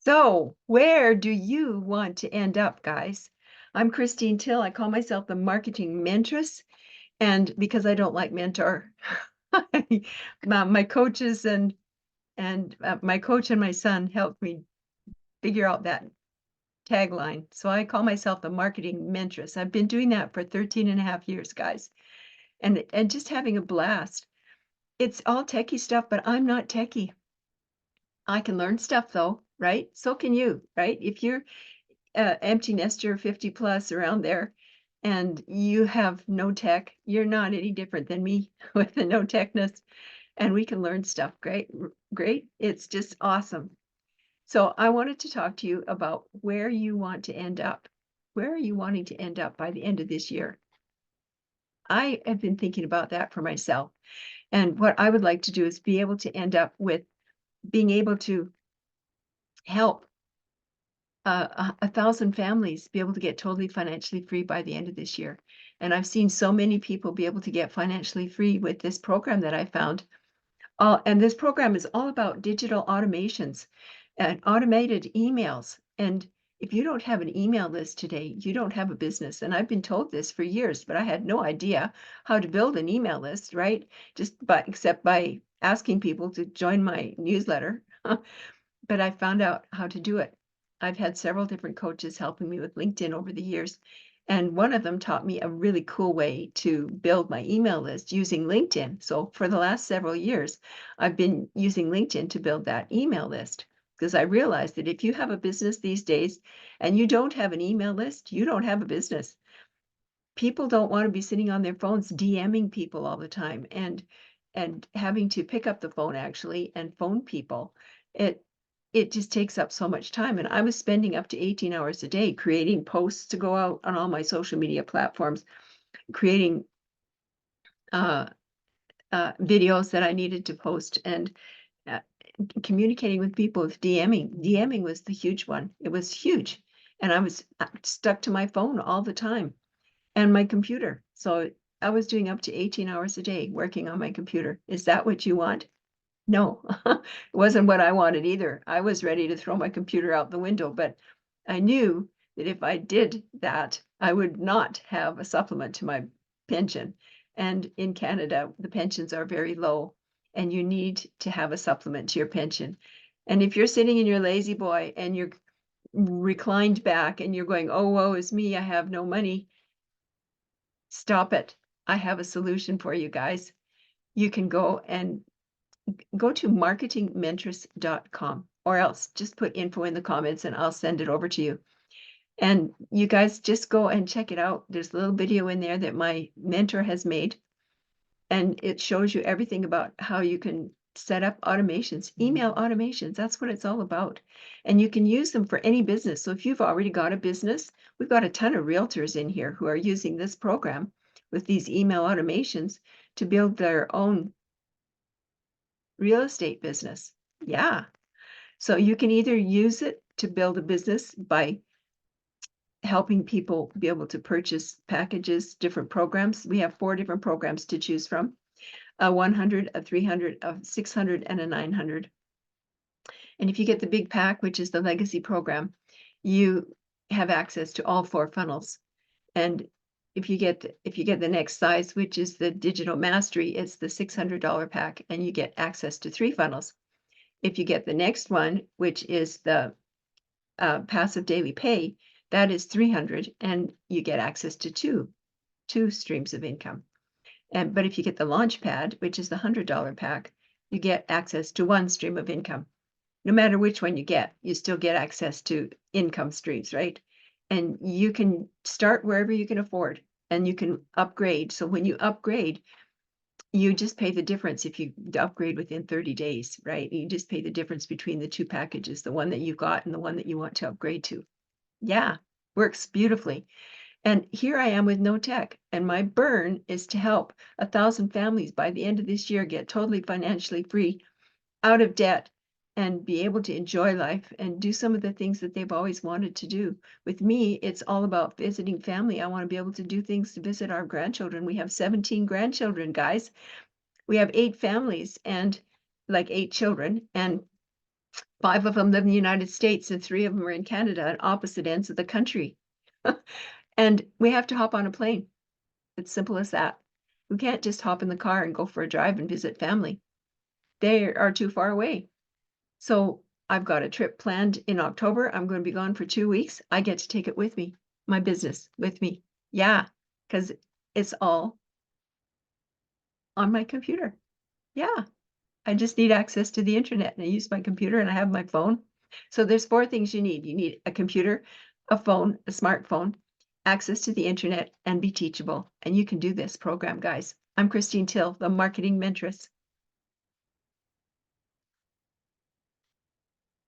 So, where do you want to end up, guys? I'm Christine Till. I call myself the marketing mentress, and because I don't like mentor, my coaches and my coach and my son helped me figure out that tagline. So I call myself the marketing mentress. I've been doing that for 13 and a half years, guys, and just having a blast. It's all techie stuff, but I'm not techie. I can learn stuff though, right? So can you, right? If you're empty nester 50 plus around there and you have no tech, you're not any different than me with the no techness, and we can learn stuff. Great. It's just awesome. So I wanted to talk to you about where you want to end up. Where are you wanting to end up by the end of this year? I have been thinking about that for myself. And what I would like to do is be able to end up with being able to help 1,000 families be able to get totally financially free by the end of this year. And I've seen so many people be able to get financially free with this program that I found. And this program is all about digital automations and automated emails. And if you don't have an email list today, you don't have a business. And I've been told this for years, but I had no idea how to build an email list, right? Except by asking people to join my newsletter. But I found out how to do it. I've had several different coaches helping me with LinkedIn over the years. And one of them taught me a really cool way to build my email list using LinkedIn. So for the last several years, I've been using LinkedIn to build that email list because I realized that if you have a business these days and you don't have an email list, you don't have a business. People don't want to be sitting on their phones DMing people all the time and having to pick up the phone actually and phone people. It it just takes up so much time. And I was spending up to 18 hours a day creating posts to go out on all my social media platforms, creating uh, videos that I needed to post, and uh, communicating with people with DMing. DMing was the huge one. It was huge. And I was stuck to my phone all the time and my computer. So I was doing up to 18 hours a day working on my computer. Is that what you want? No, it wasn't what I wanted either. I was ready to throw my computer out the window, but I knew that if I did that, I would not have a supplement to my pension. And in Canada, the pensions are very low, and you need to have a supplement to your pension. And if you're sitting in your lazy boy and you're reclined back and you're going, oh, woe is me, I have no money, stop it. I have a solution for you guys. You can go to marketingmentress.com, or else just put info in the comments and I'll send it over to you. And you guys just go and check it out. There's a little video in there that my mentor has made, and it shows you everything about how you can set up automations, email automations. That's what it's all about. And you can use them for any business. So if you've already got a business, we've got a ton of realtors in here who are using this program with these email automations to build their own real estate business. Yeah. So you can either use it to build a business by helping people be able to purchase packages, different programs. We have 4 different programs to choose from, a 100, a 300, a 600, and a 900. And if you get the big pack, which is the legacy program, you have access to all 4 funnels. And if you get the next size, which is the digital mastery, it's the $600 pack, and you get access to 3 funnels. If you get the next one, which is the passive daily pay, that is 300, and you get access to two streams of income. But if you get the launch pad, which is the $100 pack, you get access to 1 stream of income. No matter which one you get, you still get access to income streams, right? And you can start wherever you can afford, and you can upgrade. So when you upgrade, you just pay the difference if you upgrade within 30 days, right? You just pay the difference between the 2 packages, the one that you got and the one that you want to upgrade to. Yeah, works beautifully. And here I am with no tech, and my burn is to help 1,000 families by the end of this year get totally financially free, out of debt, and be able to enjoy life and do some of the things that they've always wanted to do. With me, it's all about visiting family. I want to be able to do things to visit our grandchildren. We have 17 grandchildren, guys. We have 8 families and like 8 children, and 5 of them live in the United States and 3 of them are in Canada at opposite ends of the country. And we have to hop on a plane. It's simple as that. We can't just hop in the car and go for a drive and visit family. They are too far away. So I've got a trip planned in October. I'm going to be gone for 2 weeks. I get to take it with me, my business with me. Yeah, because it's all on my computer. Yeah, I just need access to the internet and I use my computer and I have my phone. So there's 4 things you need. You need a computer, a phone, a smartphone, access to the internet, and be teachable. And you can do this program, guys. I'm Christine Till, the marketing mentress.